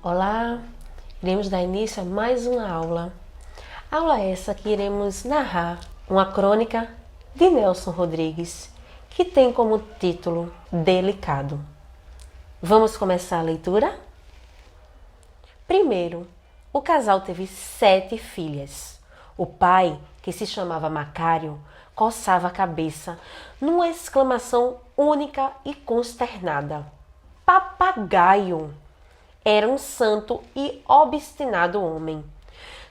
Olá, iremos dar início a mais uma aula. Aula essa que iremos narrar uma crônica de Nelson Rodrigues, que tem como título Delicado. Vamos começar a leitura? Primeiro, o casal teve 7 filhas. O pai, que se chamava Macário, coçava a cabeça numa exclamação única e consternada. Papagaio! Era um santo e obstinado homem.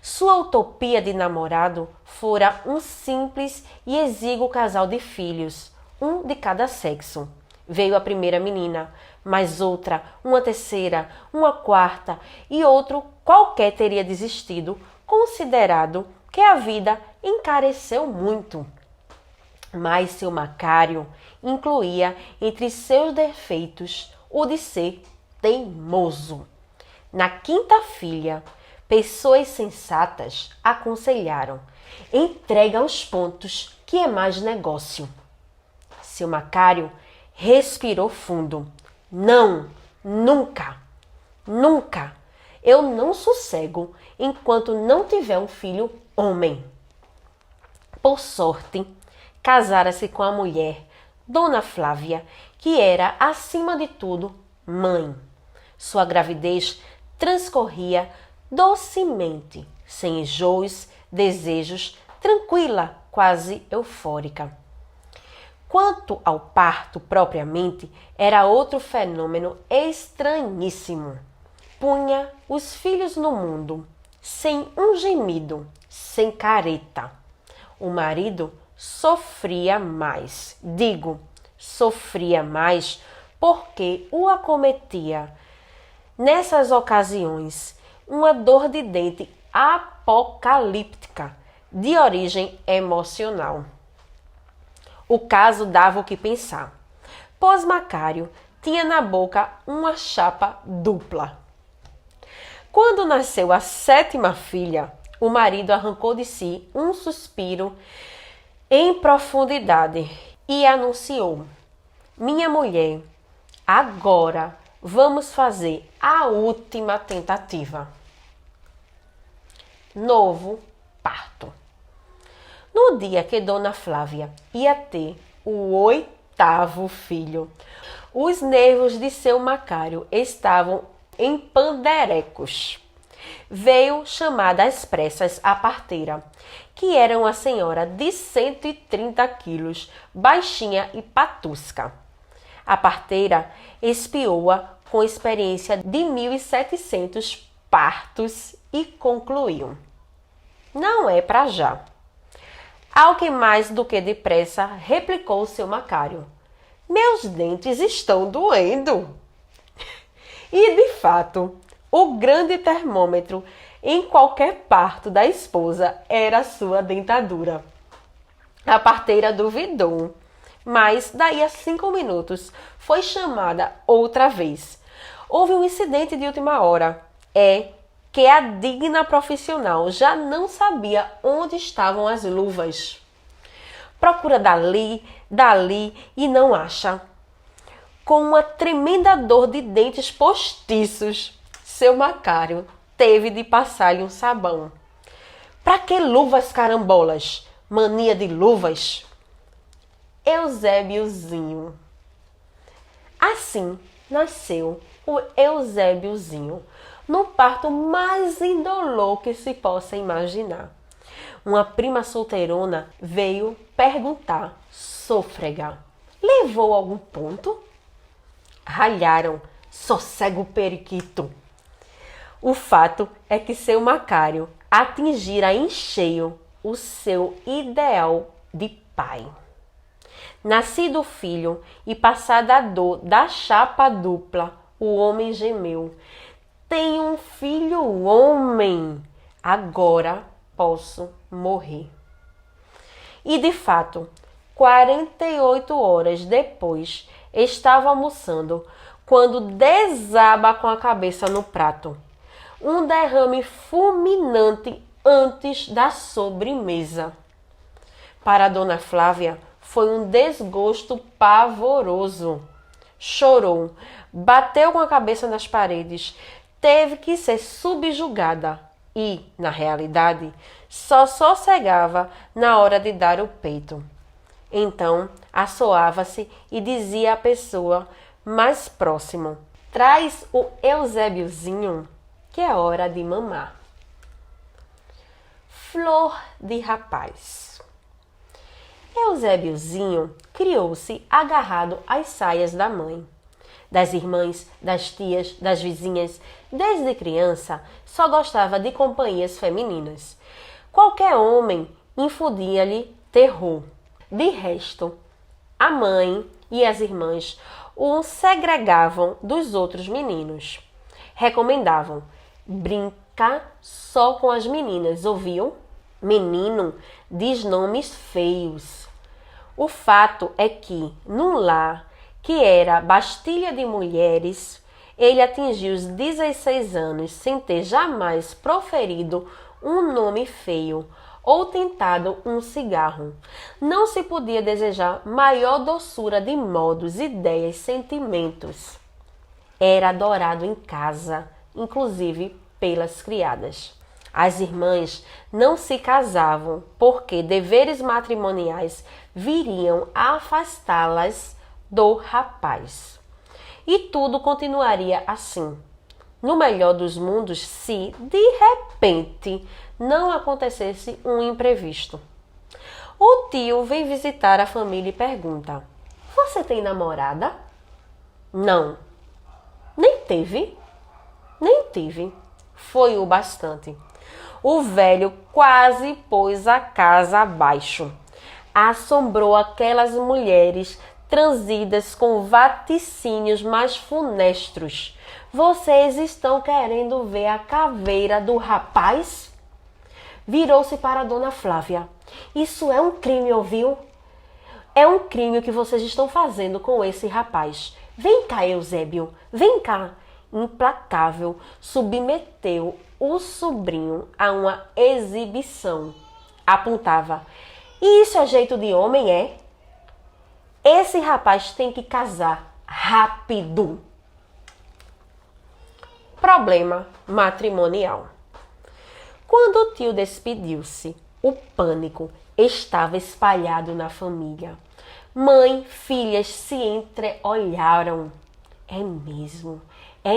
Sua utopia de namorado fora um simples e exíguo casal de filhos, um de cada sexo. Veio a primeira menina, mais outra, uma terceira, uma quarta e outro qualquer teria desistido, considerado que a vida encareceu muito. Mas seu Macário incluía entre seus defeitos o de ser teimoso. Na quinta filha, pessoas sensatas aconselharam: entrega aos pontos, que é mais negócio. Seu Macário respirou fundo. Não, nunca, nunca. Eu não sossego enquanto não tiver um filho homem. Por sorte, casara-se com a mulher, Dona Flávia, que era, acima de tudo, mãe. Sua gravidez transcorria docemente, sem enjoos, desejos, tranquila, quase eufórica. Quanto ao parto propriamente, era outro fenômeno estranhíssimo. Punha os filhos no mundo, sem um gemido, sem careta. O marido sofria mais. Sofria mais porque o acometia, nessas ocasiões, uma dor de dente apocalíptica, de origem emocional. O caso dava o que pensar, pois Macário tinha na boca uma chapa dupla. Quando nasceu a 7ª filha, o marido arrancou de si um suspiro em profundidade e anunciou: minha mulher, agora vamos fazer a última tentativa. Novo parto. No dia que Dona Flávia ia ter o 8º filho, os nervos de seu Macário estavam em panderecos. Veio chamada às pressas a parteira, que era uma senhora de 130 quilos, baixinha e patusca. A parteira espiou-a com experiência de 1.700 partos e concluiu: não é para já. Ao que mais do que depressa replicou seu Macário: meus dentes estão doendo. E de fato, o grande termômetro em qualquer parto da esposa era a sua dentadura. A parteira duvidou, mas daí a 5 minutos foi chamada outra vez. Houve um incidente de última hora. É que a digna profissional já não sabia onde estavam as luvas. Procura dali e não acha. Com uma tremenda dor de dentes postiços, seu Macário teve de passar-lhe um sabão. Pra que luvas, carambolas? Mania de luvas? Eusébiozinho. Assim nasceu o Eusébiozinho, no parto mais indolor que se possa imaginar. Uma prima solteirona veio perguntar, sôfrega: levou algum ponto? Ralharam, sossega o periquito. O fato é que seu Macário atingira em cheio o seu ideal de pai. Nascido o filho e passada a dor da chapa dupla, o homem gemeu: tenho um filho homem, agora posso morrer. E de fato, 48 horas depois, estava almoçando quando desaba com a cabeça no prato. Um derrame fulminante antes da sobremesa. Para Dona Flávia, foi um desgosto pavoroso. Chorou, bateu com a cabeça nas paredes, teve que ser subjugada e, na realidade, só sossegava na hora de dar o peito. Então, assoava-se e dizia à pessoa mais próxima: traz o Eusébiozinho, que é hora de mamar. Flor de rapaz. Eusébiozinho criou-se agarrado às saias da mãe, das irmãs, das tias, das vizinhas. Desde criança, só gostava de companhias femininas. Qualquer homem infundia-lhe terror. De resto, a mãe e as irmãs o segregavam dos outros meninos. Recomendavam: brinca só com as meninas, ouviu? Menino diz nomes feios. O fato é que, num lar que era bastilha de mulheres, ele atingiu os 16 anos sem ter jamais proferido um nome feio ou tentado um cigarro. Não se podia desejar maior doçura de modos, ideias, sentimentos. Era adorado em casa, inclusive pelas criadas. As irmãs não se casavam porque deveres matrimoniais viriam a afastá-las do rapaz. E tudo continuaria assim. No melhor dos mundos, se, de repente, não acontecesse um imprevisto. O tio vem visitar a família e pergunta: você tem namorada? Não. Nem teve? Nem tive. Foi o bastante. O velho quase pôs a casa abaixo. Assombrou aquelas mulheres transidas com vaticínios mais funestros. Vocês estão querendo ver a caveira do rapaz? Virou-se para Dona Flávia. Isso é um crime, ouviu? É um crime o que vocês estão fazendo com esse rapaz. Vem cá, Eusébio, vem cá. Implacável, submeteu o sobrinho a uma exibição. Apontava: e isso é jeito de homem, é? Esse rapaz tem que casar rápido. Problema matrimonial. Quando o tio despediu-se, o pânico estava espalhado na família. Mãe, filhas se entreolharam. É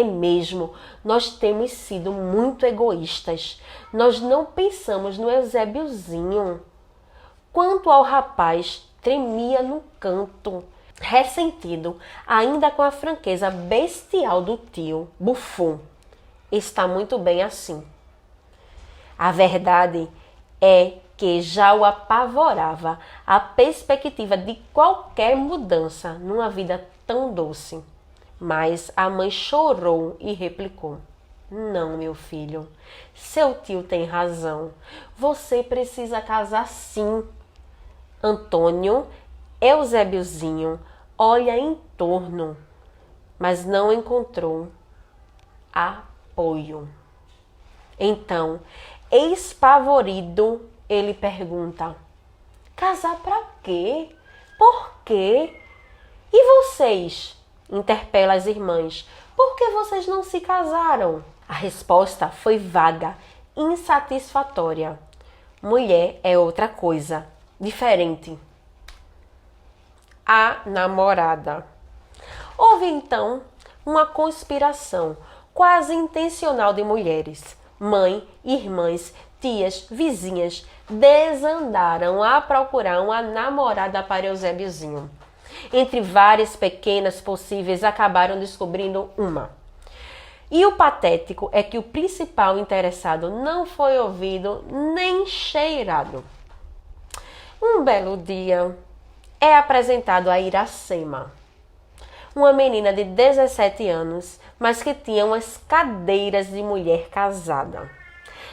mesmo, nós temos sido muito egoístas. Nós não pensamos no Eusébiozinho. Quanto ao rapaz, tremia no canto. Ressentido, ainda com a franqueza bestial do tio, bufou. Está muito bem assim. A verdade é que já o apavorava a perspectiva de qualquer mudança numa vida tão doce. Mas a mãe chorou e replicou: não, meu filho, seu tio tem razão. Você precisa casar sim. Antônio Eusébiozinho olha em torno, mas não encontrou apoio. Então, espavorido, ele pergunta: casar pra quê? Por quê? E vocês? Interpela as irmãs: por que vocês não se casaram? A resposta foi vaga, insatisfatória. Mulher é outra coisa, diferente. A namorada. Houve então uma conspiração quase intencional de mulheres. Mãe, irmãs, tias, vizinhas desandaram a procurar uma namorada para Eusébiozinho. Entre várias pequenas possíveis, acabaram descobrindo uma. E o patético é que o principal interessado não foi ouvido nem cheirado. Um belo dia, é apresentado a Iracema, uma menina de 17 anos, mas que tinha umas cadeiras de mulher casada.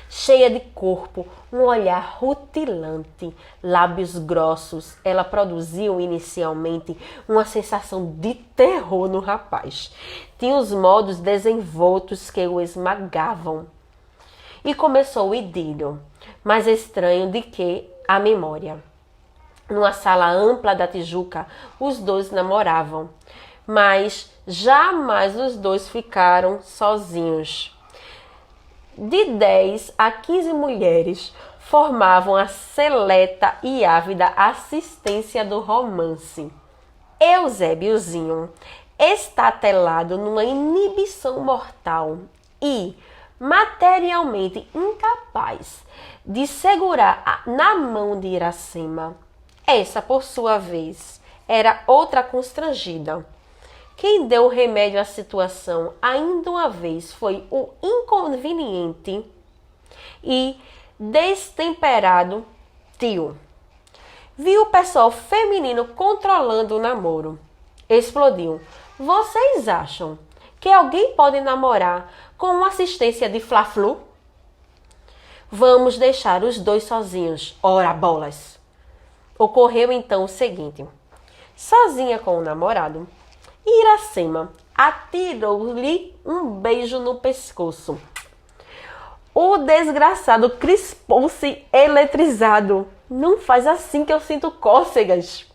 Cheia de corpo, um olhar rutilante, lábios grossos, ela produziu inicialmente uma sensação de terror no rapaz. Tinha os modos desenvoltos que o esmagavam. E começou o idílio, mais estranho do que a memória. Numa sala ampla da Tijuca, os dois namoravam, mas jamais os dois ficaram sozinhos. De 10 a 15 mulheres formavam a seleta e ávida assistência do romance. Eusébiozinho, estatelado numa inibição mortal e materialmente incapaz de segurar na mão de Iracema. Essa, por sua vez, era outra constrangida. Quem deu o remédio à situação ainda uma vez foi o inconveniente e destemperado tio. Viu o pessoal feminino controlando o namoro. Explodiu. Vocês acham que alguém pode namorar com uma assistência de Fla-Flu? Vamos deixar os dois sozinhos, ora bolas. Ocorreu então o seguinte. Sozinha com o namorado, Iracema atirou-lhe um beijo no pescoço. O desgraçado crispou-se eletrizado. Não faz assim que eu sinto cócegas.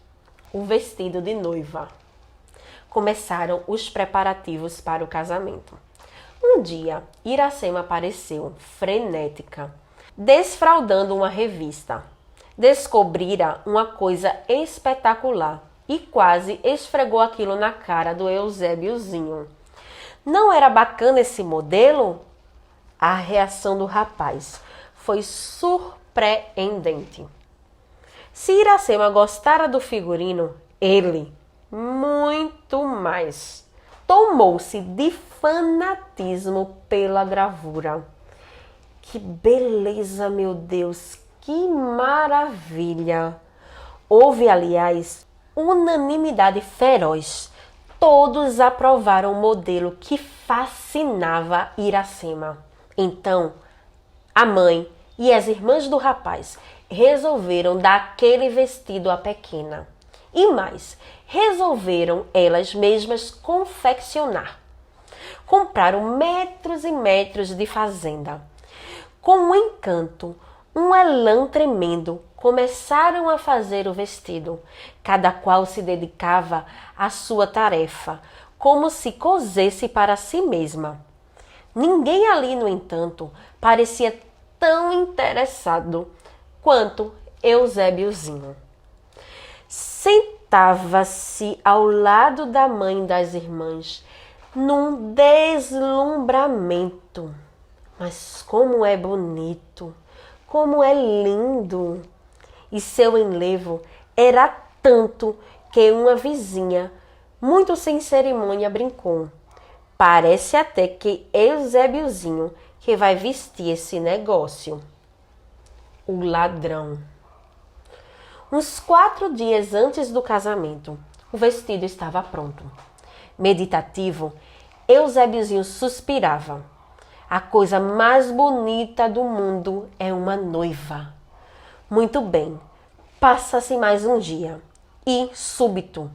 O vestido de noiva. Começaram os preparativos para o casamento. Um dia, Iracema apareceu, frenética, desfraldando uma revista. Descobrira uma coisa espetacular e quase esfregou aquilo na cara do Eusébiozinho. Não era bacana esse modelo? A reação do rapaz foi surpreendente. Se Iracema gostara do figurino, ele, muito mais, tomou-se de fanatismo pela gravura. Que beleza, meu Deus, que maravilha! Houve, aliás, unanimidade feroz. Todos aprovaram o modelo que fascinava Iracema. Então, a mãe e as irmãs do rapaz resolveram dar aquele vestido à pequena. E mais, resolveram elas mesmas confeccionar. Compraram metros e metros de fazenda. Com um encanto, um elan tremendo, começaram a fazer o vestido. Cada qual se dedicava à sua tarefa, como se cosesse para si mesma. Ninguém ali, no entanto, parecia tão interessado quanto Eusébiozinho. Sentava-se ao lado da mãe e das irmãs, num deslumbramento. Mas como é bonito, como é lindo! E seu enlevo era tanto que uma vizinha, muito sem cerimônia, brincou. Parece até que Eusébiozinho que vai vestir esse negócio. O ladrão. Uns 4 dias antes do casamento, o vestido estava pronto. Meditativo, Eusébiozinho suspirava. A coisa mais bonita do mundo é uma noiva. Muito bem, passa-se mais um dia e, súbito,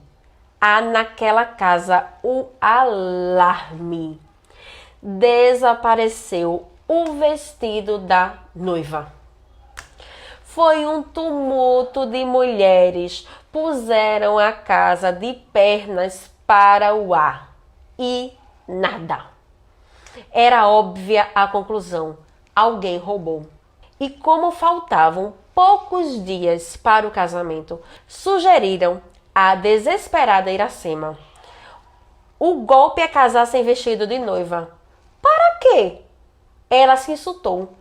há naquela casa o alarme. Desapareceu o vestido da noiva. Foi um tumulto de mulheres, puseram a casa de pernas para o ar e nada. Era óbvia a conclusão, alguém roubou. E como faltavam poucos dias para o casamento, sugeriram à desesperada Iracema: o golpe é casar sem vestido de noiva. Para quê? Ela se insultou.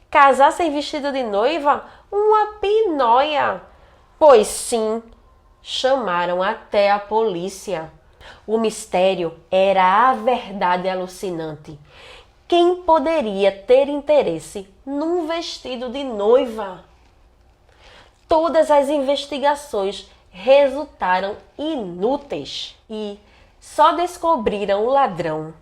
Casar sem vestido de noiva? Uma pinóia. Pois sim, chamaram até a polícia. O mistério era a verdade alucinante. Quem poderia ter interesse num vestido de noiva? Todas as investigações resultaram inúteis e só descobriram o ladrão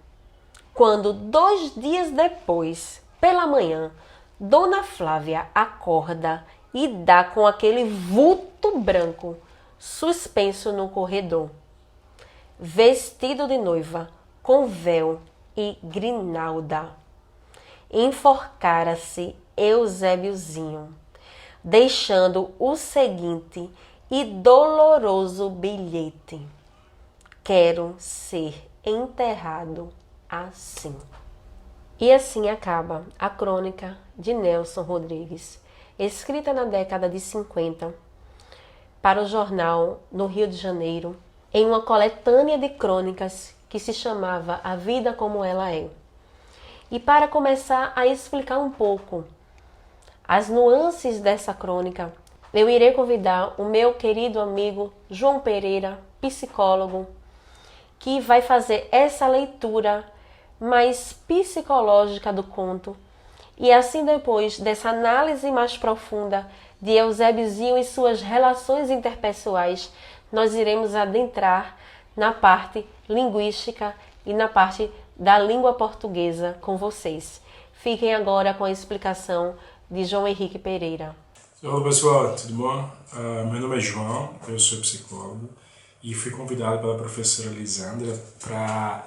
quando, 2 dias depois, pela manhã, Dona Flávia acorda e dá com aquele vulto branco suspenso no corredor. Vestido de noiva, com véu e grinalda. Enforcara-se Eusébiozinho, deixando o seguinte e doloroso bilhete: quero ser enterrado assim. E assim acaba a crônica de Nelson Rodrigues, escrita na década de 50 para o jornal no Rio de Janeiro, em uma coletânea de crônicas que se chamava A Vida Como Ela É. E para começar a explicar um pouco as nuances dessa crônica, eu irei convidar o meu querido amigo João Pereira, psicólogo, que vai fazer essa leitura mais psicológica do conto. E assim, depois dessa análise mais profunda de Eusébiozinho e suas relações interpessoais, nós iremos adentrar na parte linguística e na parte da língua portuguesa com vocês. Fiquem agora com a explicação de João Henrique Pereira. Olá pessoal, tudo bom? Meu nome é João, eu sou psicólogo e fui convidado pela professora Lisandra para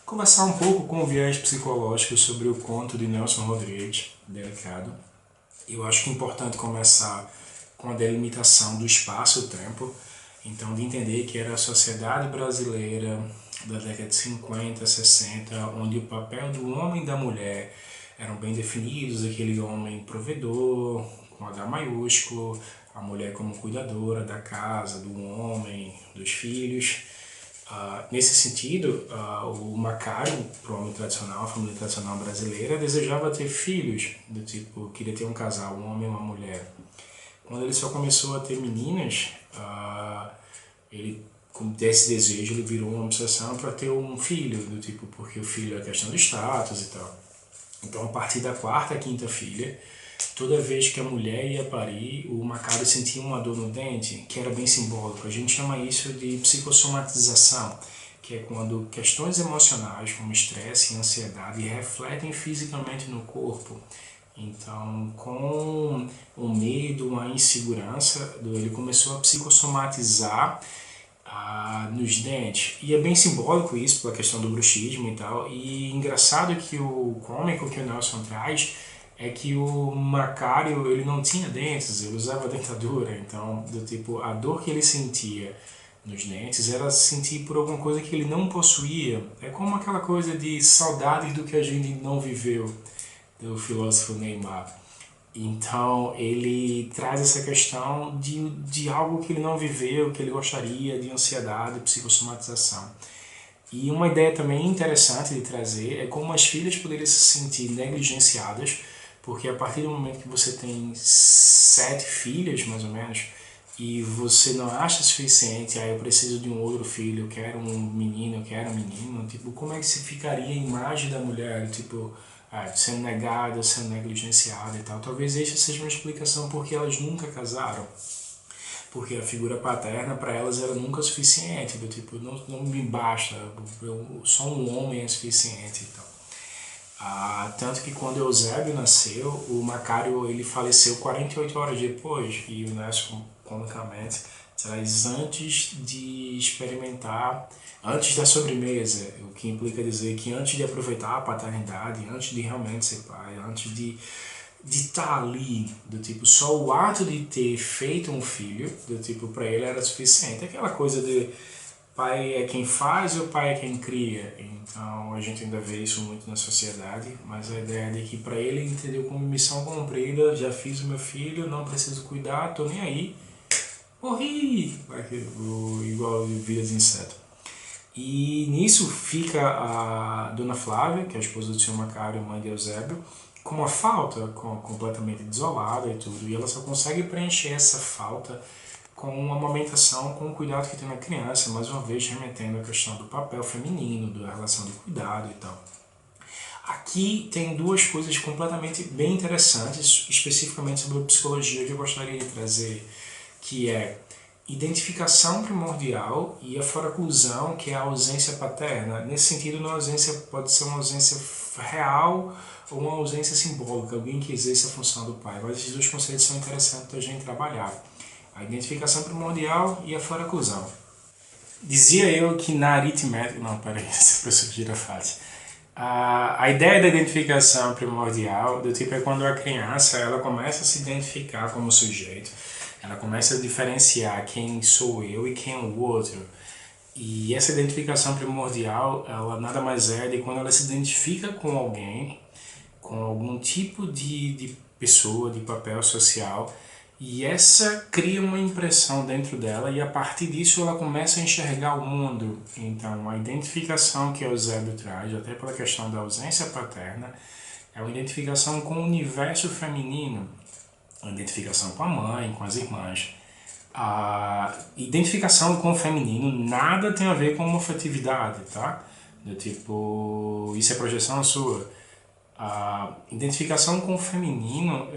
conversar um pouco com o viés psicológico sobre o conto de Nelson Rodrigues, Delicado. Eu acho que é importante começar com a delimitação do espaço-tempo, então de entender que era a sociedade brasileira da década de 50, 60, onde o papel do homem e da mulher eram bem definidos, aquele homem provedor, com H maiúsculo, a mulher como cuidadora da casa, do homem, dos filhos. Nesse sentido, o Macário, para o homem tradicional, a família tradicional brasileira, desejava ter filhos, do tipo, queria ter um casal, um homem e uma mulher. Quando ele só começou a ter meninas, ele, com esse desejo, ele virou uma obsessão para ter um filho, do tipo, porque o filho é questão de status e tal. Então, a partir da quarta, quinta filha, toda vez que a mulher ia parir, o Macário sentia uma dor no dente, que era bem simbólico. A gente chama isso de psicossomatização, que é quando questões emocionais, como estresse e ansiedade, refletem fisicamente no corpo. Então, com o medo, a insegurança, ele começou a psicossomatizar nos dentes. E é bem simbólico isso, pela questão do bruxismo e tal. E engraçado que o cômico que o Nelson traz é que o Macário, ele não tinha dentes, ele usava dentadura. Então, do tipo, a dor que ele sentia nos dentes era sentir por alguma coisa que ele não possuía. É como aquela coisa de saudades do que a gente não viveu, do filósofo Neymar. Então ele traz essa questão de algo que ele não viveu, que ele gostaria, de ansiedade, psicossomatização. E uma ideia também interessante de trazer é como as filhas poderiam se sentir negligenciadas, porque a partir do momento que você tem 7 filhas, mais ou menos, e você não acha suficiente, eu preciso de um outro filho, eu quero um menino, eu quero um menino, tipo, como é que se ficaria a imagem da mulher, tipo, sendo negada, sendo negligenciada e tal. Talvez essa seja uma explicação porque elas nunca casaram. Porque a figura paterna para elas era nunca suficiente, do tipo, não me basta, só um homem é suficiente e tal. Tanto que quando Eusébio nasceu, o Macário ele faleceu 48 horas depois, e o Nelson, comicamente, traz antes de experimentar, antes da sobremesa, o que implica dizer que antes de aproveitar a paternidade, antes de realmente ser pai, antes de estar ali, do tipo, só o ato de ter feito um filho, do tipo, para ele era suficiente. Aquela coisa de pai é quem faz ou pai é quem cria. Então a gente ainda vê isso muito na sociedade, mas a ideia de que para ele entendeu como missão cumprida, já fiz o meu filho, não preciso cuidar, tô nem aí, morri, igual vida de inseto. E nisso fica a Dona Flávia, que é a esposa do Sr. Macário, mãe de Eusébio, com uma falta, completamente desolada e tudo, e ela só consegue preencher essa falta com uma amamentação, com o cuidado que tem na criança, mais uma vez remetendo à questão do papel feminino, da relação de cuidado e tal. Aqui tem duas coisas completamente bem interessantes, especificamente sobre a psicologia, que eu gostaria de trazer, que é identificação primordial e a foraclusão, que é a ausência paterna. Nesse sentido, uma ausência pode ser uma ausência real ou uma ausência simbólica, alguém que exerce a função do pai. Mas esses dois conceitos são interessantes para a gente trabalhar. A identificação primordial e a foraclusão. Dizia eu que na aritmética... Não, peraí, essa professora Girafales. A ideia da identificação primordial, do tipo, é quando a criança ela começa a se identificar como sujeito, ela começa a diferenciar quem sou eu e quem é o outro. E essa identificação primordial, ela nada mais é de quando ela se identifica com alguém com algum tipo de pessoa, de papel social, e essa cria uma impressão dentro dela e a partir disso ela começa a enxergar o mundo. Então a identificação que Eusébio traz, até pela questão da ausência paterna, é uma identificação com o universo feminino, uma identificação com a mãe, com as irmãs. A identificação com o feminino nada tem a ver com afetividade, tá? Do tipo, isso é projeção sua. A identificação com o feminino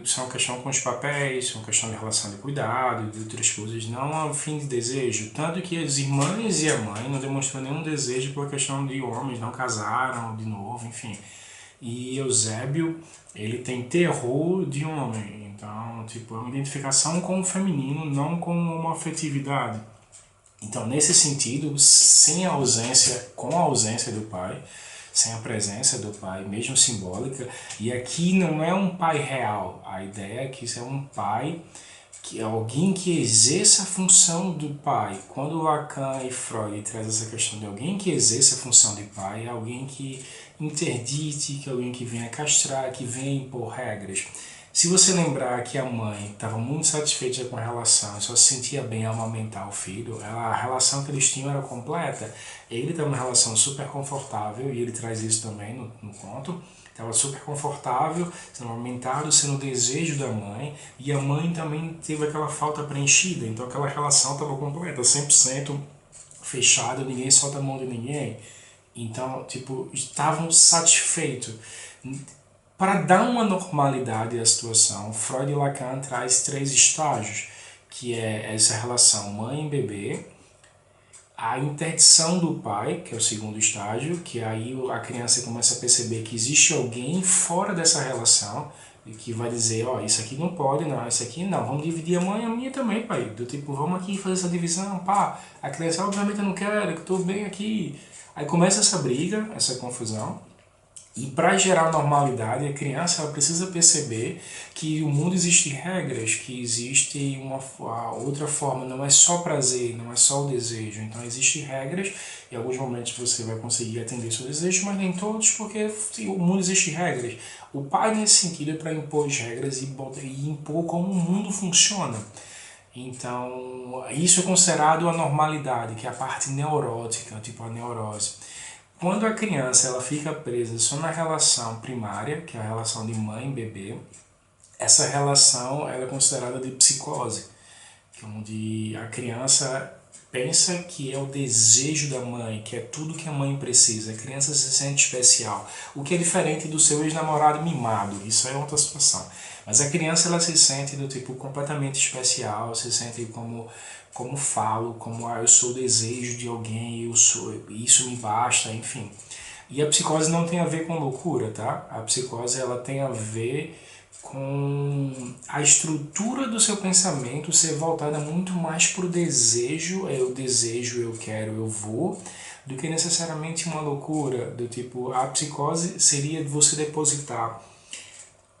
são questão com os papéis, são questão de relação de cuidado, de outras coisas, não ao fim de desejo. Tanto que as irmãs e a mãe não demonstram nenhum desejo pela questão de homens, não casaram de novo, enfim. E Eusébio, ele tem terror de homem, então, tipo, é uma identificação com o feminino, não com uma afetividade. Então, nesse sentido, sem a ausência, com a ausência do pai, sem a presença do pai, mesmo simbólica, e aqui não é um pai real, a ideia é que isso é um pai, que é alguém que exerça a função do pai. Quando Lacan e Freud trazem essa questão de alguém que exerça a função de pai, é alguém que interdite, que é alguém que venha castrar, que venha impor regras. Se você lembrar que a mãe estava muito satisfeita com a relação, só se sentia bem ao amamentar o filho, a relação que eles tinham era completa. Ele estava numa relação super confortável, e ele traz isso também no conto. Estava super confortável, sendo amamentado, sendo o desejo da mãe, e a mãe também teve aquela falta preenchida, então aquela relação estava completa, 100% fechada, ninguém solta a mão de ninguém. Então, tipo, estavam satisfeitos. Para dar uma normalidade à situação, Freud e Lacan traz 3 estágios, que é essa relação mãe-bebê, a interdição do pai, que é o segundo estágio, que aí a criança começa a perceber que existe alguém fora dessa relação, e que vai dizer, ó, isso aqui não pode, não, isso aqui não, vamos dividir a mãe e a minha também, pai. Do tipo, vamos aqui fazer essa divisão, pá, a criança, obviamente eu não quero, que eu tô bem aqui. Aí começa essa briga, essa confusão. E para gerar normalidade, a criança ela precisa perceber que o mundo existe regras, que existe a outra forma, não é só prazer, não é só o desejo. Então existem regras, em alguns momentos você vai conseguir atender seu desejo, mas nem todos, porque o mundo existe regras. O pai, nesse sentido, é para impor as regras e impor como o mundo funciona. Então, isso é considerado a normalidade, que é a parte neurótica, tipo a neurose. Quando a criança ela fica presa só na relação primária, que é a relação de mãe e bebê, essa relação ela é considerada de psicose, onde a criança pensa que é o desejo da mãe, que é tudo que a mãe precisa. A criança se sente especial, o que é diferente do seu ex-namorado mimado, isso é outra situação. Mas a criança ela se sente do tipo completamente especial, se sente como falo, como eu sou o desejo de alguém, eu sou, isso me basta, enfim. E a psicose não tem a ver com loucura, tá? A psicose ela tem a ver com a estrutura do seu pensamento ser voltada muito mais para o desejo, eu desejo, eu quero, eu vou, do que necessariamente uma loucura, do tipo, a psicose seria você depositar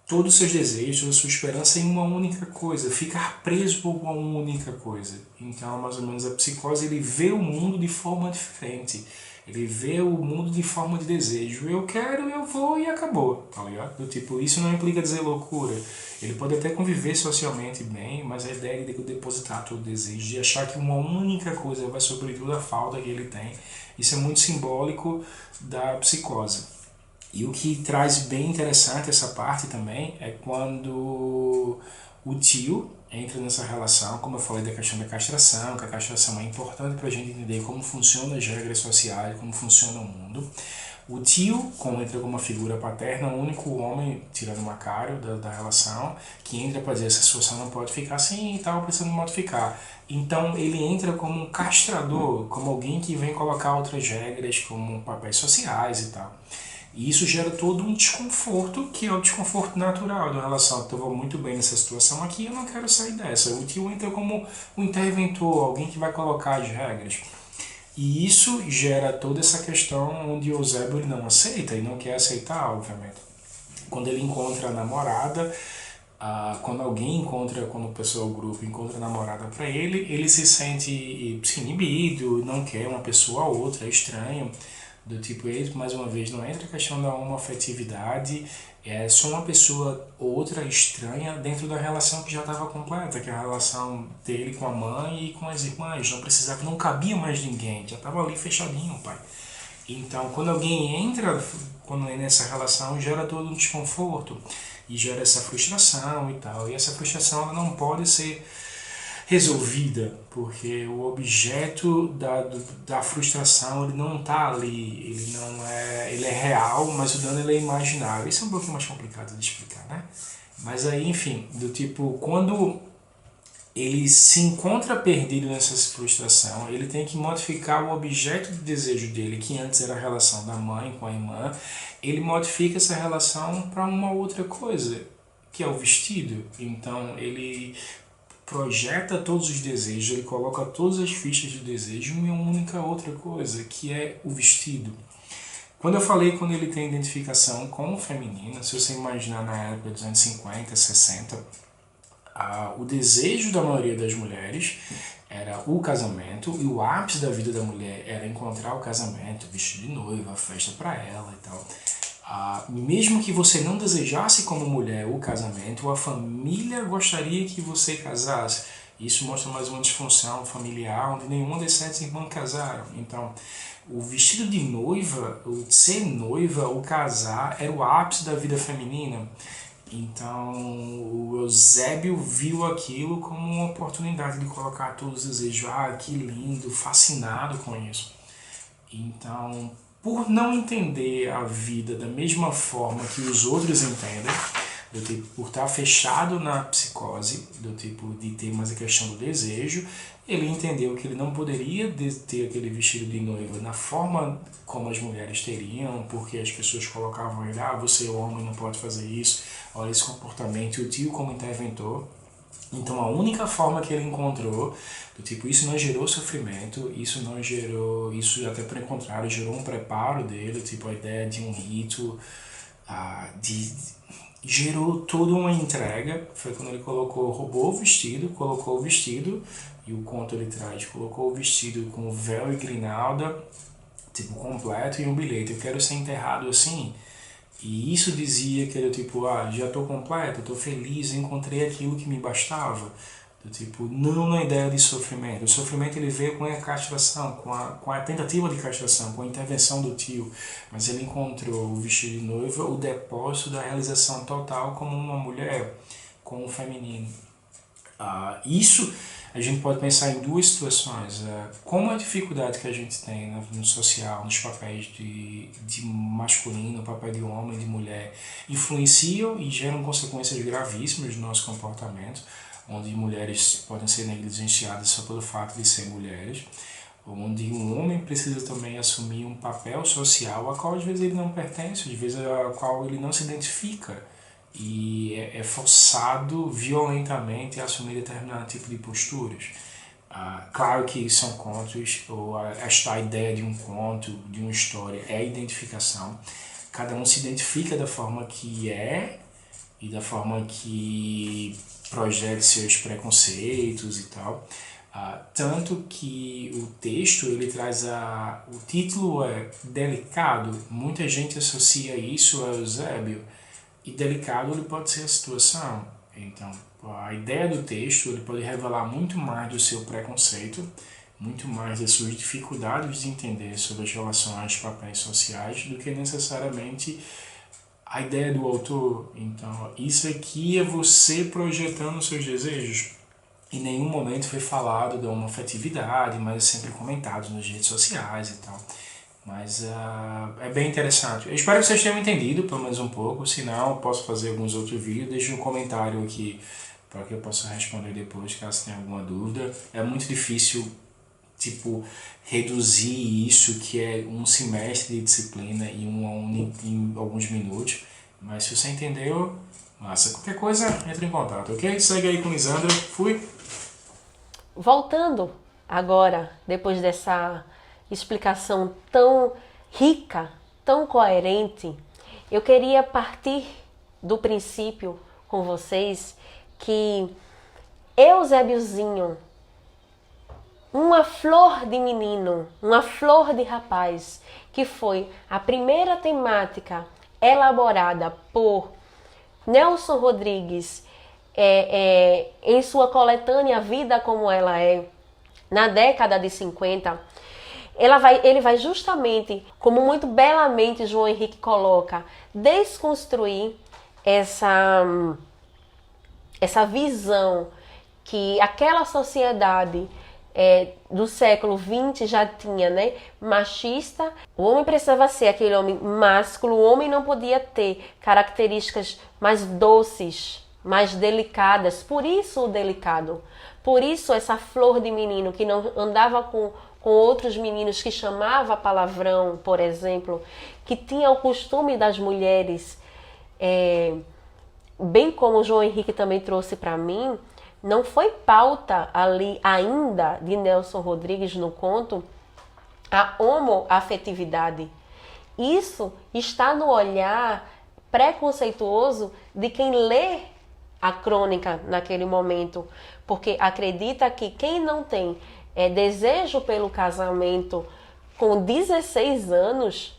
todos os seus desejos, a sua esperança em uma única coisa, ficar preso por uma única coisa. Então, mais ou menos, a psicose, ele vê o mundo de forma diferente. Ele vê o mundo de forma de desejo. Eu quero, eu vou e acabou, tá ligado? Do tipo, isso não implica dizer loucura. Ele pode até conviver socialmente bem, mas a ideia de depositar todo o desejo, de achar que uma única coisa vai suprir toda a falta que ele tem, isso é muito simbólico da psicose. E o que traz bem interessante essa parte também é quando o tio entra nessa relação, como eu falei da questão da castração, que a castração é importante para a gente entender como funcionam as regras sociais, como funciona o mundo. O tio, como entra como uma figura paterna, o único homem, tirando o Macário da relação, que entra para dizer essa situação não pode ficar assim e tal, precisando modificar. Então ele entra como um castrador, como alguém que vem colocar outras regras, como papéis sociais e tal. E isso gera todo um desconforto, que é o desconforto natural da relação. Eu estou muito bem nessa situação aqui, eu não quero sair dessa. O tio entra como um interventor, alguém que vai colocar as regras. E isso gera toda essa questão onde o Eusébio não aceita e não quer aceitar, obviamente. Quando ele encontra a namorada, quando alguém encontra, quando o pessoal, o grupo encontra a namorada para ele se sente inibido, não quer uma pessoa a outra, é estranho. Do tipo, ele, mais uma vez, não entra a questão da homoafetividade, é só uma pessoa outra estranha dentro da relação que já estava completa, que é a relação dele com a mãe e com as irmãs. Não precisava, não cabia mais ninguém, já estava ali fechadinho, pai. Então, quando alguém entra, quando é nessa relação, gera todo um desconforto e gera essa frustração e tal. E essa frustração ela não pode ser resolvida, porque o objeto da frustração ele não está ali, ele não é, ele é real, mas o dano ele é imaginário. Isso é um pouquinho mais complicado de explicar, né? Mas aí, enfim, do tipo, quando ele se encontra perdido nessa frustração, ele tem que modificar o objeto de desejo dele, que antes era a relação da mãe com a irmã, ele modifica essa relação para uma outra coisa, que é o vestido. Então ele projeta todos os desejos, ele coloca todas as fichas de desejo em uma única outra coisa, que é o vestido. Quando eu falei quando ele tem identificação com o feminino, se você imaginar na época dos anos 50, 60, o desejo da maioria das mulheres era o casamento, e o ápice da vida da mulher era encontrar o casamento, vestido de noiva, festa para ela e tal. Mesmo que você não desejasse como mulher o casamento, a família gostaria que você casasse. Isso mostra mais uma disfunção familiar, onde nenhuma das 7 irmãs casaram. Então, o vestido de noiva, o ser noiva, o casar, era o ápice da vida feminina. Então, o Eusébio viu aquilo como uma oportunidade de colocar todos os desejos. Que lindo, fascinado com isso. Então, por não entender a vida da mesma forma que os outros entendem, do tipo, por estar fechado na psicose, do tipo de ter mais a questão do desejo, ele entendeu que ele não poderia ter aquele vestido de noiva na forma como as mulheres teriam, porque as pessoas colocavam ele, você é homem, não pode fazer isso, olha esse comportamento, e o tio como interventor. Então a única forma que ele encontrou, do tipo, isso não gerou sofrimento, isso não gerou, isso até pelo contrário, gerou um preparo dele, tipo a ideia de um rito, gerou toda uma entrega. Foi quando ele roubou colocou o vestido, e o conto ele traz, colocou o vestido com véu e grinalda, tipo, completo, e um bilhete, eu quero ser enterrado assim. E isso dizia que era tipo, já estou completo, estou feliz, encontrei aquilo que me bastava. Do tipo, não na ideia de sofrimento. O sofrimento ele veio com a castração, com a tentativa de castração, com a intervenção do tio. Mas ele encontrou o vestido de noiva, o depósito da realização total como uma mulher, com o feminino. Isso a gente pode pensar em duas situações. Como a dificuldade que a gente tem no social, nos papéis de masculino, papel de homem, de mulher, influenciam e geram consequências gravíssimas no nosso comportamento, onde mulheres podem ser negligenciadas só pelo fato de ser mulheres, onde um homem precisa também assumir um papel social a qual às vezes ele não pertence, às vezes a qual ele não se identifica, e é forçado violentamente a assumir determinado tipo de posturas. Claro que são contos, ou esta ideia de um conto, de uma história, é a identificação. Cada um se identifica da forma que é e da forma que projete seus preconceitos e tal. Tanto que o texto ele traz o título é delicado, muita gente associa isso a Eusébio, e delicado ele pode ser a situação. Então, a ideia do texto ele pode revelar muito mais do seu preconceito, muito mais das suas dificuldades de entender sobre as relações, papéis sociais, do que necessariamente a ideia do autor. Então, isso aqui é você projetando seus desejos. Em nenhum momento foi falado de uma afetividade, mas é sempre comentado nas redes sociais e tal. Mas é bem interessante. Eu espero que vocês tenham entendido, pelo menos um pouco. Se não, eu posso fazer alguns outros vídeos. Deixe um comentário aqui para que eu possa responder depois, caso tenha alguma dúvida. É muito difícil, tipo, reduzir isso, que é um semestre de disciplina em alguns minutos. Mas se você entendeu, massa. Qualquer coisa, entre em contato, ok? Segue aí com Lisandra. Fui! Voltando agora, depois dessa explicação tão rica, tão coerente, eu queria partir do princípio com vocês que Eusébiozinho, uma flor de menino, uma flor de rapaz, que foi a primeira temática elaborada por Nelson Rodrigues em sua coletânea Vida Como Ela É, na década de 50, ele vai justamente, como muito belamente João Henrique coloca, desconstruir essa visão que aquela sociedade do século XX já tinha, né? Machista. O homem precisava ser aquele homem másculo, o homem não podia ter características mais doces, mais delicadas, por isso o delicado. Por isso essa flor de menino que não andava com outros meninos, que chamava palavrão, por exemplo, que tinha o costume das mulheres, bem como o João Henrique também trouxe para mim, não foi pauta ali ainda de Nelson Rodrigues no conto a homoafetividade. Isso está no olhar preconceituoso de quem lê a crônica naquele momento, porque acredita que quem não tem desejo pelo casamento com 16 anos,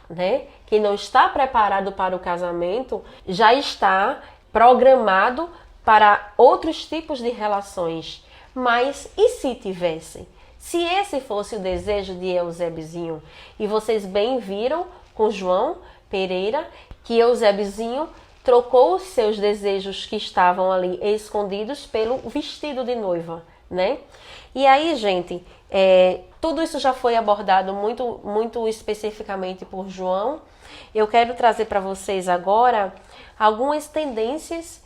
né, que não está preparado para o casamento, já está programado para outros tipos de relações. Mas e se tivesse? Se esse fosse o desejo de Eusébiozinho? E vocês bem viram com João Pereira que Eusébiozinho trocou os seus desejos que estavam ali escondidos pelo vestido de noiva, né? E aí, gente, tudo isso já foi abordado muito especificamente por João. Eu quero trazer para vocês agora algumas tendências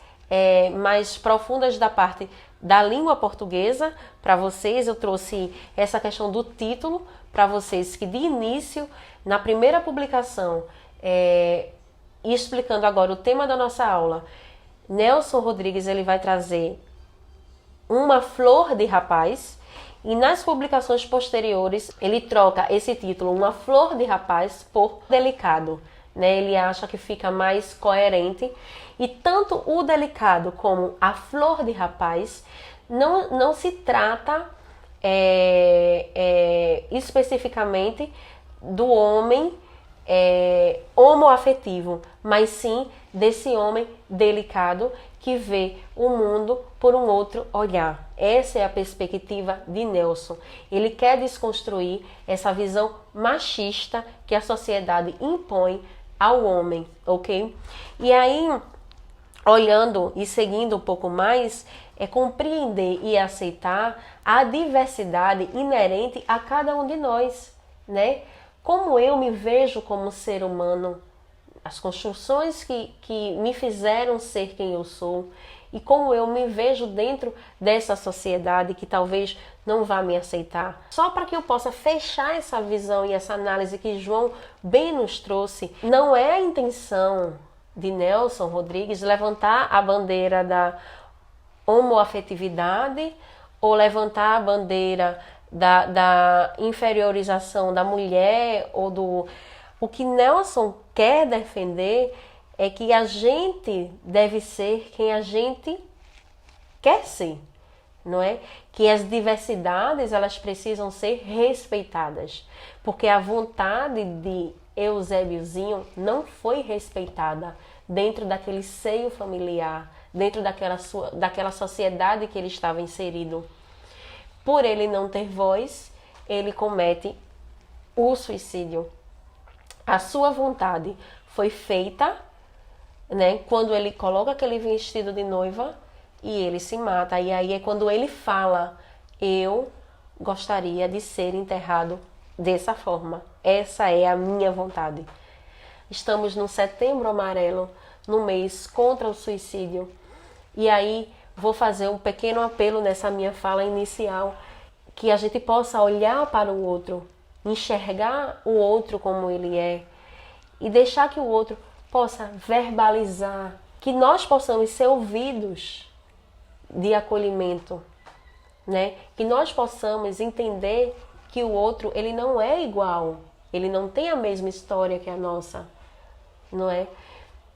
mais profundas da parte da língua portuguesa para vocês. Eu trouxe essa questão do título para vocês, que de início, na primeira publicação, e explicando agora o tema da nossa aula, Nelson Rodrigues ele vai trazer uma flor de rapaz, e nas publicações posteriores ele troca esse título, uma flor de rapaz, por delicado, né? Ele acha que fica mais coerente, e tanto o delicado como a flor de rapaz não se trata especificamente do homem homoafetivo, mas sim desse homem delicado que vê o mundo por um outro olhar. Essa é a perspectiva de Nelson. Ele quer desconstruir essa visão machista que a sociedade impõe ao homem, ok? E aí, olhando e seguindo um pouco mais, é compreender e aceitar a diversidade inerente a cada um de nós, né? Como eu me vejo como ser humano, as construções que me fizeram ser quem eu sou, e como eu me vejo dentro dessa sociedade que talvez não vá me aceitar. Só para que eu possa fechar essa visão e essa análise que João bem nos trouxe, não é a intenção de Nelson Rodrigues levantar a bandeira da homoafetividade ou levantar a bandeira da inferiorização da mulher ou do... O que Nelson quer defender é que a gente deve ser quem a gente quer ser, não é? Que as diversidades elas precisam ser respeitadas, porque a vontade de Eusébiozinho não foi respeitada dentro daquele seio familiar, dentro daquela sociedade que ele estava inserido. Por ele não ter voz, ele comete o suicídio. A sua vontade foi feita, né, quando ele coloca aquele vestido de noiva e ele se mata. E aí é quando ele fala: eu gostaria de ser enterrado dessa forma. Essa é a minha vontade. Estamos no Setembro Amarelo, no mês contra o suicídio. E aí vou fazer um pequeno apelo nessa minha fala inicial, que a gente possa olhar para o outro, enxergar o outro como ele é e deixar que o outro possa verbalizar, que nós possamos ser ouvidos de acolhimento, né? Que nós possamos entender que o outro ele não é igual, ele não tem a mesma história que a nossa, não é?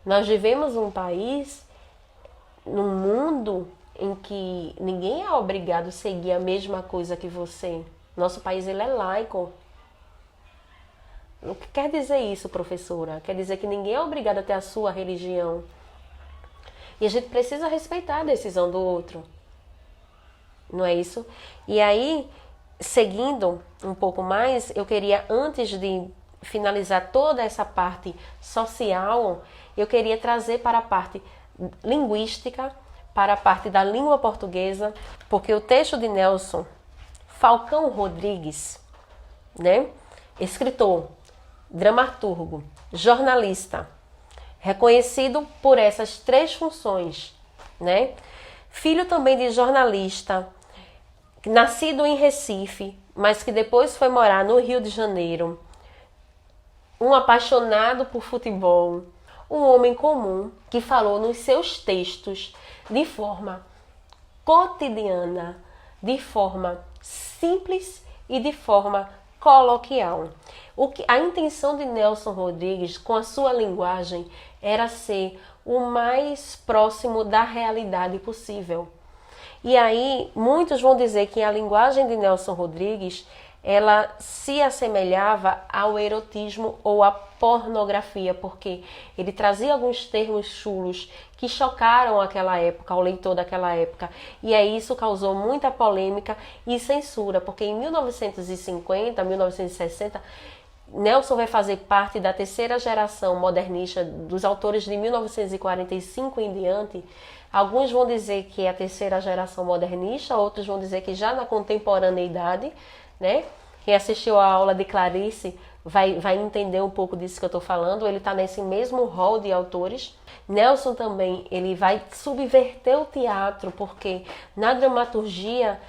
Nós vivemos um país, num mundo em que ninguém é obrigado a seguir a mesma coisa que você. Nosso país ele é laico. O que quer dizer isso, professora? Quer dizer que ninguém é obrigado a ter a sua religião. E a gente precisa respeitar a decisão do outro. Não é isso? E aí, seguindo um pouco mais, eu queria, antes de finalizar toda essa parte social, eu queria trazer para a parte linguística, para a parte da língua portuguesa, porque o texto de Nelson Falcão Rodrigues, né? Escritor, dramaturgo, jornalista, reconhecido por essas 3 funções, né? Filho também de jornalista, nascido em Recife, mas que depois foi morar no Rio de Janeiro, um apaixonado por futebol, um homem comum que falou nos seus textos de forma cotidiana, de forma simples e de forma coloquial. A intenção de Nelson Rodrigues com a sua linguagem era ser o mais próximo da realidade possível. E aí, muitos vão dizer que a linguagem de Nelson Rodrigues, ela se assemelhava ao erotismo ou à pornografia, porque ele trazia alguns termos chulos que chocaram aquela época, ao leitor daquela época. E aí isso causou muita polêmica e censura, porque em 1950, 1960, Nelson vai fazer parte da 3ª geração modernista dos autores de 1945 em diante. Alguns vão dizer que é a 3ª geração modernista, outros vão dizer que já na contemporaneidade, né? Quem assistiu a aula de Clarice vai entender um pouco disso que eu estou falando. Ele está nesse mesmo hall de autores. Nelson também, ele vai subverter o teatro, porque na dramaturgia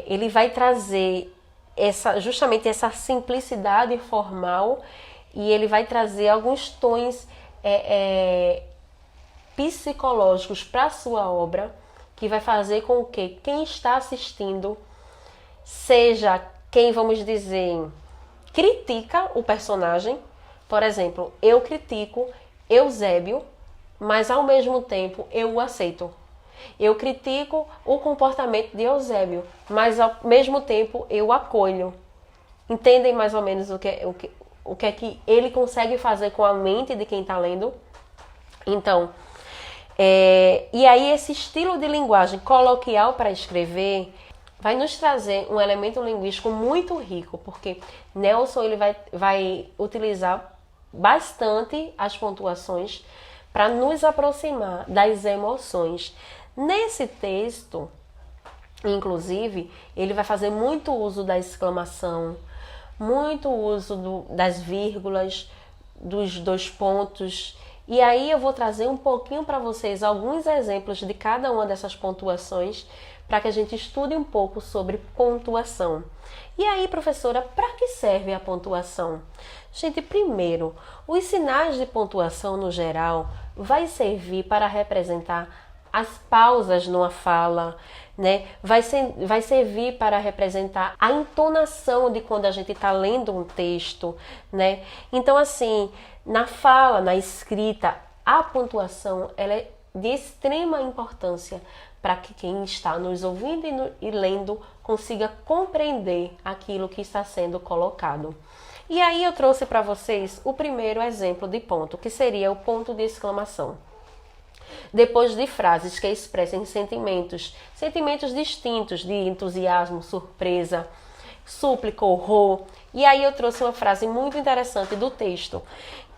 ele vai trazer justamente essa simplicidade formal, e ele vai trazer alguns tons psicológicos para a sua obra, que vai fazer com que quem está assistindo seja quem, vamos dizer, critica o personagem. Por exemplo, eu critico Eusébio, mas ao mesmo tempo eu o aceito. Eu critico o comportamento de Eusébio, mas ao mesmo tempo eu o acolho. Entendem mais ou menos o que é que ele consegue fazer com a mente de quem está lendo? Então, e aí esse estilo de linguagem coloquial para escrever vai nos trazer um elemento linguístico muito rico, porque Nelson ele vai utilizar bastante as pontuações para nos aproximar das emoções. Nesse texto, inclusive, ele vai fazer muito uso da exclamação, muito uso das vírgulas, dos 2 pontos. E aí eu vou trazer um pouquinho para vocês alguns exemplos de cada uma dessas pontuações, para que a gente estude um pouco sobre pontuação. E aí, professora, para que serve a pontuação? Gente, primeiro, os sinais de pontuação no geral vai servir para representar as pausas numa fala, né? Vai servir para representar a entonação de quando a gente está lendo um texto, né? Então, assim, na fala, na escrita, a pontuação ela é de extrema importância para que quem está nos ouvindo e lendo consiga compreender aquilo que está sendo colocado. E aí eu trouxe para vocês o primeiro exemplo de ponto, que seria o ponto de exclamação. Depois de frases que expressem sentimentos distintos de entusiasmo, surpresa, súplica, horror. E aí eu trouxe uma frase muito interessante do texto,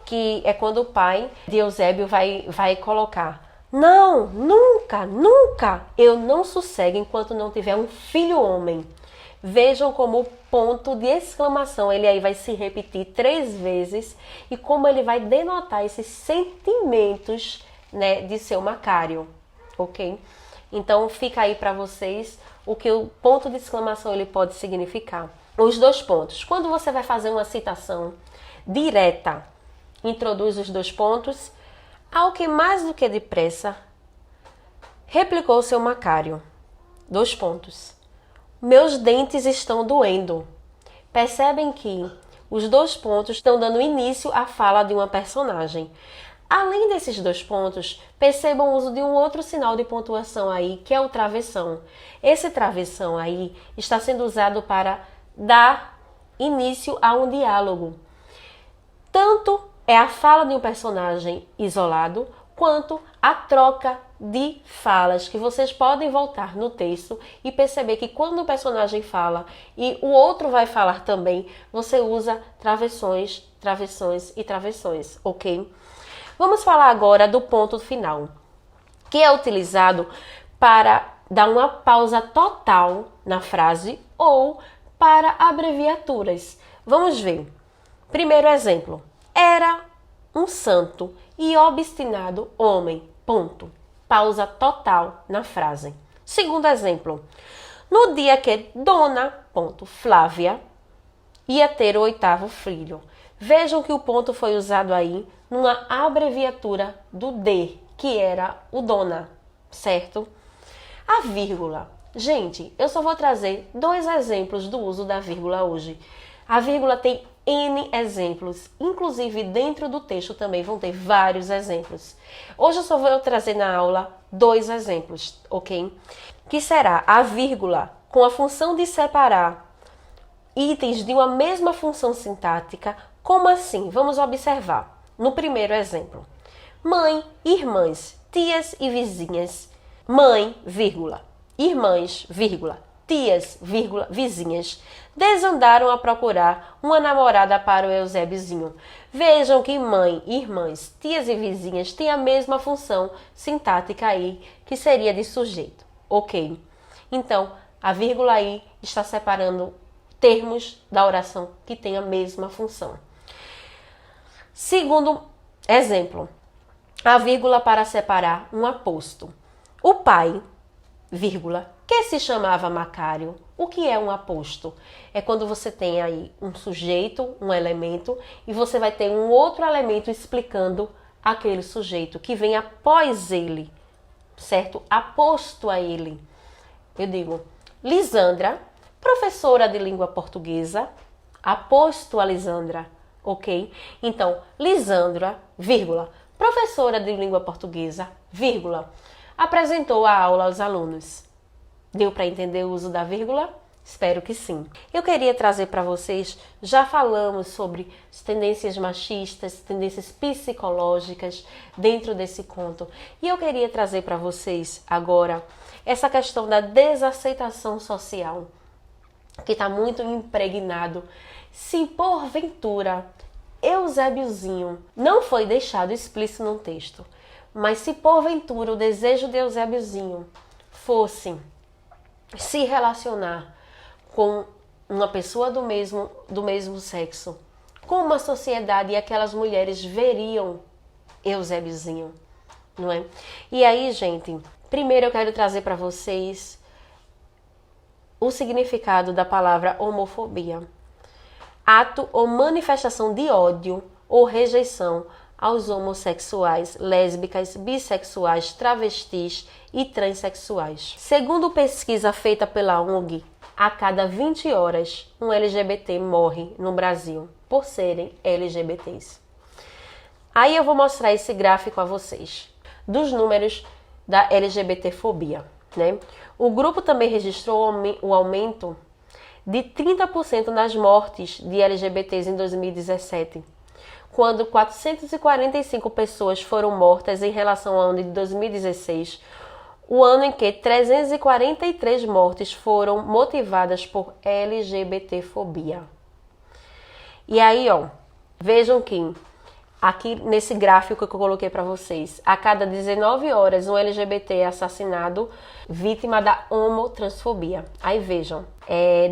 que é quando o pai de Eusébio vai colocar: não, nunca, nunca, eu não sossego enquanto não tiver um filho homem. Vejam como o ponto de exclamação, ele aí vai se repetir 3 vezes, e como ele vai denotar esses sentimentos, né, de seu Macário, ok? Então fica aí para vocês o que o ponto de exclamação ele pode significar. Os 2 pontos. Quando você vai fazer uma citação direta, introduz os 2 pontos. Ao que mais do que depressa, replicou seu Macário. 2 pontos. Meus dentes estão doendo. Percebem que os 2 pontos estão dando início à fala de uma personagem. Além desses 2 pontos, percebam o uso de um outro sinal de pontuação aí, que é o travessão. Esse travessão aí está sendo usado para dar início a um diálogo. tanto é a fala de um personagem isolado, quanto a troca de falas, que vocês podem voltar no texto e perceber que quando o personagem fala e o outro vai falar também, você usa travessões, travessões e travessões, ok? Vamos falar agora do ponto final, que é utilizado para dar uma pausa total na frase ou para abreviaturas. Vamos ver. Primeiro exemplo. Era um santo e obstinado homem. Ponto. Pausa total na frase. Segundo exemplo. No dia que Dona Flávia ia ter o 8º filho. Vejam que o ponto foi usado aí numa abreviatura do D, que era o Dona, certo? A vírgula. Gente, eu só vou trazer 2 exemplos do uso da vírgula hoje. A vírgula tem N exemplos, inclusive dentro do texto também vão ter vários exemplos. Hoje eu só vou trazer na aula 2 exemplos, ok? Que será a vírgula com a função de separar itens de uma mesma função sintática. Como assim? Vamos observar. No primeiro exemplo. Mãe, irmãs, tias e vizinhas. Mãe, vírgula, irmãs, vírgula, tias, vírgula, vizinhas, desandaram a procurar uma namorada para o Eusébiozinho. Vejam que mãe, irmãs, tias e vizinhas têm a mesma função sintática aí, que seria de sujeito, ok? Então, a vírgula aí está separando termos da oração que têm a mesma função. Segundo exemplo, a vírgula para separar um aposto. O pai, vírgula, que se chamava Macário. O que é um aposto? É quando você tem aí um sujeito, um elemento, e você vai ter um outro elemento explicando aquele sujeito que vem após ele, certo? Aposto a ele. Eu digo, Lisandra, professora de língua portuguesa, aposto a Lisandra, ok? Então, Lisandra, vírgula, professora de língua portuguesa, vírgula, apresentou a aula aos alunos. Deu para entender o uso da vírgula? Espero que sim. Eu queria trazer para vocês, já falamos sobre as tendências machistas, tendências psicológicas dentro desse conto. E eu queria trazer para vocês agora essa questão da desaceitação social, que está muito impregnado. Se porventura Eusébiozinho não foi deixado explícito no texto, mas se porventura o desejo de Eusébiozinho fosse se relacionar com uma pessoa do mesmo sexo, com uma sociedade, e aquelas mulheres veriam Eusébiozinho, não é? E aí, gente, primeiro eu quero trazer para vocês o significado da palavra homofobia. Ato ou manifestação de ódio ou rejeição aos homossexuais, lésbicas, bissexuais, travestis e transexuais. Segundo pesquisa feita pela ONG, a cada 20 horas um LGBT morre no Brasil por serem LGBTs. Aí eu vou mostrar esse gráfico a vocês, dos números da LGBTfobia, né? O grupo também registrou o aumento de 30% nas mortes de LGBTs em 2017, quando 445 pessoas foram mortas em relação ao ano de 2016, o ano em que 343 mortes foram motivadas por LGBTfobia. E aí, ó, vejam que aqui nesse gráfico que eu coloquei para vocês, a cada 19 horas um LGBT é assassinado vítima da homotransfobia. Aí vejam,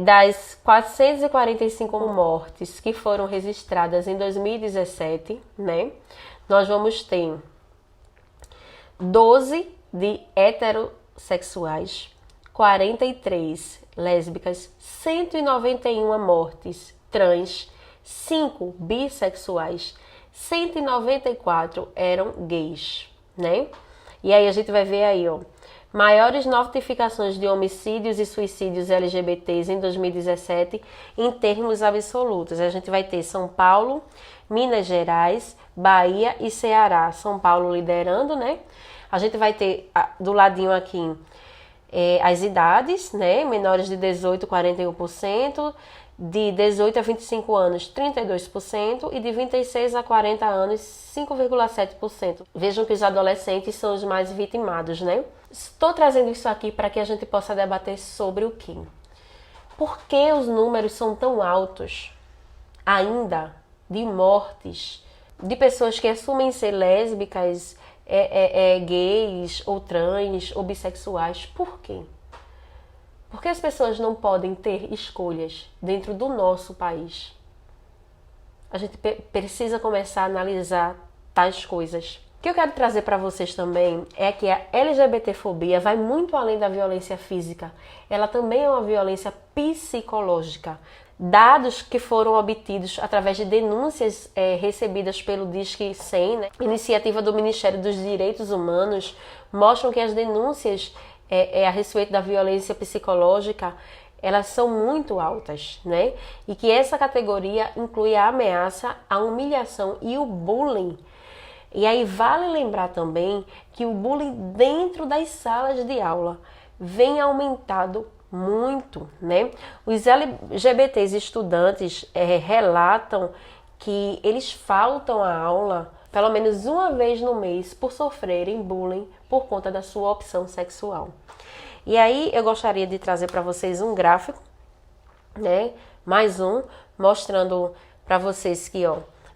das 445 mortes que foram registradas em 2017, né, nós vamos ter 12 de heterossexuais, 43 lésbicas, 191 mortes trans, 5 bissexuais, 194 eram gays, né? E aí a gente vai ver aí, ó, maiores notificações de homicídios e suicídios LGBTs em 2017 em termos absolutos. A gente vai ter São Paulo, Minas Gerais, Bahia e Ceará. São Paulo liderando, né? A gente vai ter do ladinho aqui as idades, né? Menores de 18, 41%. De 18 a 25 anos, 32%, e de 26 a 40 anos, 5,7%. Vejam que os adolescentes são os mais vitimados, né? Estou trazendo isso aqui para que a gente possa debater sobre o quê? Por que os números são tão altos ainda de mortes, de pessoas que assumem ser lésbicas, gays, ou trans, ou bissexuais? Por quê? Porque as pessoas não podem ter escolhas dentro do nosso país. A gente precisa começar a analisar tais coisas. O que eu quero trazer para vocês também é que a LGBTfobia vai muito além da violência física. Ela também é uma violência psicológica. Dados que foram obtidos através de denúncias recebidas pelo Disque 100, né? Iniciativa do Ministério dos Direitos Humanos, mostram que as denúncias a respeito da violência psicológica, elas são muito altas, né? E que essa categoria inclui a ameaça, a humilhação e o bullying. E aí vale lembrar também que o bullying dentro das salas de aula vem aumentado muito, né? Os LGBTs estudantes relatam que eles faltam à aula pelo menos uma vez no mês por sofrerem bullying por conta da sua opção sexual. E aí eu gostaria de trazer para vocês um gráfico, né? Mais um, mostrando para vocês que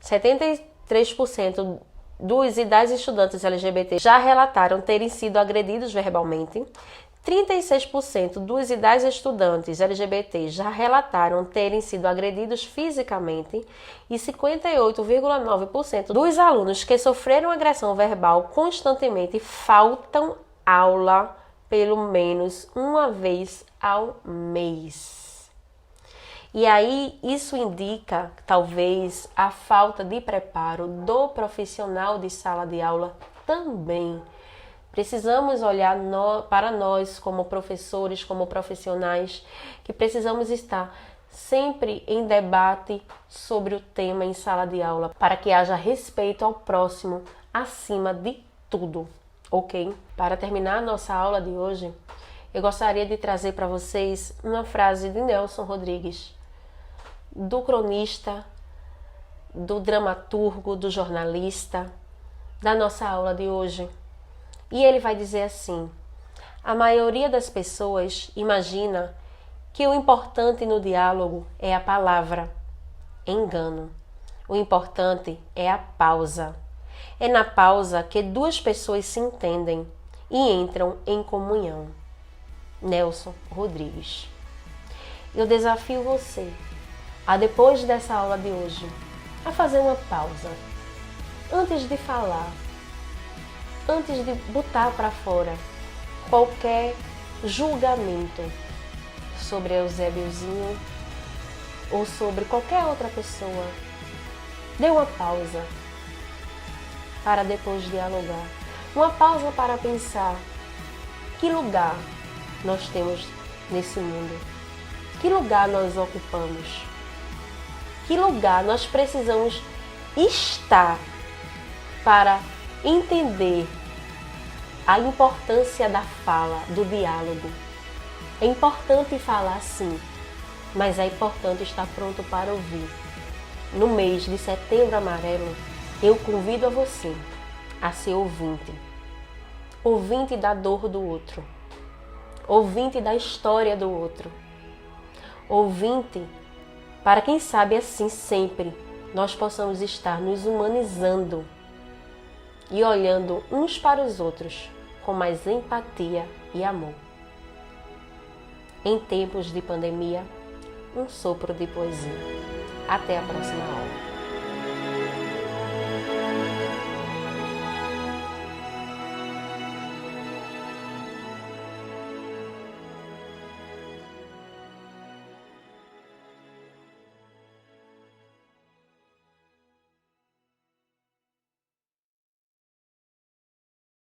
73% dos e das estudantes LGBT já relataram terem sido agredidos verbalmente, 36% dos e das estudantes LGBT já relataram terem sido agredidos fisicamente e 58,9% dos alunos que sofreram agressão verbal constantemente faltam aula pelo menos uma vez ao mês. E aí isso indica talvez a falta de preparo do profissional de sala de aula também. Precisamos olhar para nós como professores, como profissionais, que precisamos estar sempre em debate sobre o tema em sala de aula, para que haja respeito ao próximo acima de tudo, ok? Para terminar a nossa aula de hoje, eu gostaria de trazer para vocês uma frase de Nelson Rodrigues, do cronista, do dramaturgo, do jornalista, da nossa aula de hoje. E ele vai dizer assim: a maioria das pessoas imagina que o importante no diálogo é a palavra. Engano. O importante é a pausa. É na pausa que duas pessoas se entendem e entram em comunhão. Nelson Rodrigues. Eu desafio você a, depois dessa aula de hoje, a fazer uma pausa. Antes de falar, antes de botar para fora qualquer julgamento sobre Eusébiozinho ou sobre qualquer outra pessoa, dê uma pausa para depois dialogar. Uma pausa para pensar que lugar nós temos nesse mundo, que lugar nós ocupamos, que lugar nós precisamos estar para entender a importância da fala, do diálogo. É importante falar sim, mas é importante estar pronto para ouvir. No mês de Setembro Amarelo, eu convido a você a ser ouvinte. Ouvinte da dor do outro. Ouvinte da história do outro. Ouvinte para, quem sabe, assim sempre nós possamos estar nos humanizando e olhando uns para os outros com mais empatia e amor. Em tempos de pandemia, um sopro de poesia. Até a próxima aula.